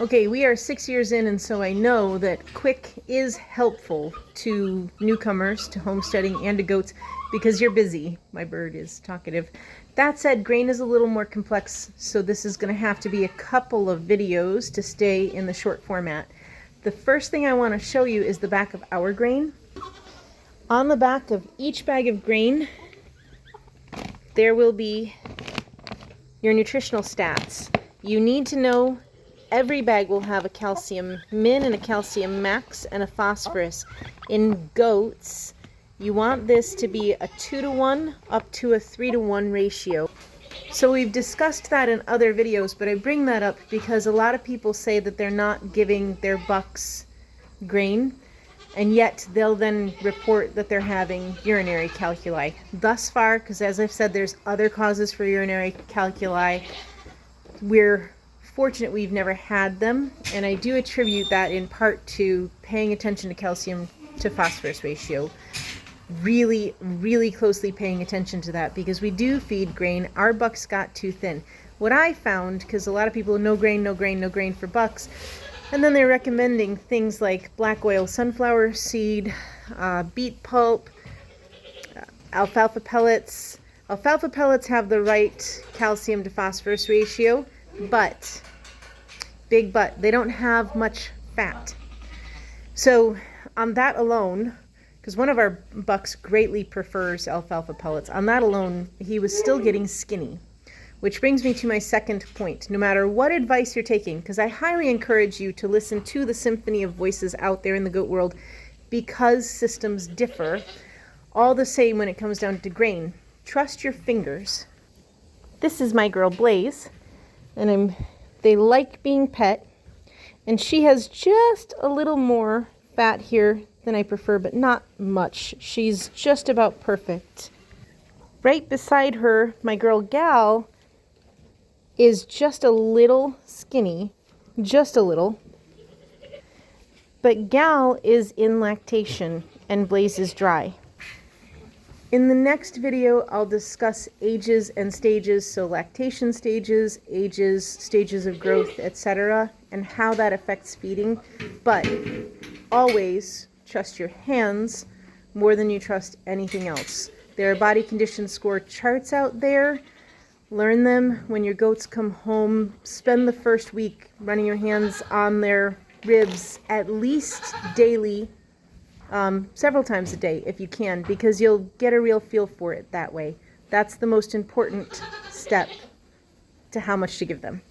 Okay, we are 6 years in, and so I know that quick is helpful to newcomers to homesteading and to goats because you're busy. My bird is talkative. That said, grain is a little more complex, so this is going to have to be a couple of videos to stay in the short format. The first thing I want to show you is the back of our grain. On the back of each bag of grain, there will be your nutritional stats. You need to know every bag will have a calcium min and a calcium max and a phosphorus. In goats, you want this to be a 2-to-1 up to a 3-to-1 ratio. So we've discussed that in other videos, but I bring that up because a lot of people say that they're not giving their bucks grain, and yet they'll then report that they're having urinary calculi. Thus far, because as I've said, there's other causes for urinary calculi, we're fortunate we've never had them, and I do attribute that in part to paying attention to calcium to phosphorus ratio. Really closely paying attention to that, because we do feed grain. Our bucks got too thin. What I found, because a lot of people, no grain for bucks, and then they're recommending things like black oil sunflower seed, beet pulp, alfalfa pellets. Alfalfa pellets have the right calcium to phosphorus ratio, but, big but, they don't have much fat. So on that alone, because one of our bucks greatly prefers alfalfa pellets, on that alone, he was still getting skinny. Which brings me to my second point. No matter what advice you're taking, because I highly encourage you to listen to the symphony of voices out there in the goat world, because systems differ, all the same when it comes down to grain. Trust your fingers. This is my girl Blaze, and they like being pet, and she has just a little more fat here than I prefer, but not much. She's just about perfect. Right beside her, my girl Gal is just a little skinny, just a little, but Gal is in lactation and Blaze is dry. In the next video, I'll discuss ages and stages, so lactation stages, ages, stages of growth, etc., and how that affects feeding. But always trust your hands more than you trust anything else. There are body condition score charts out there. Learn them when your goats come home. Spend the first week running your hands on their ribs at least daily, several times a day if you can, because you'll get a real feel for it that way. That's the most important step to how much to give them.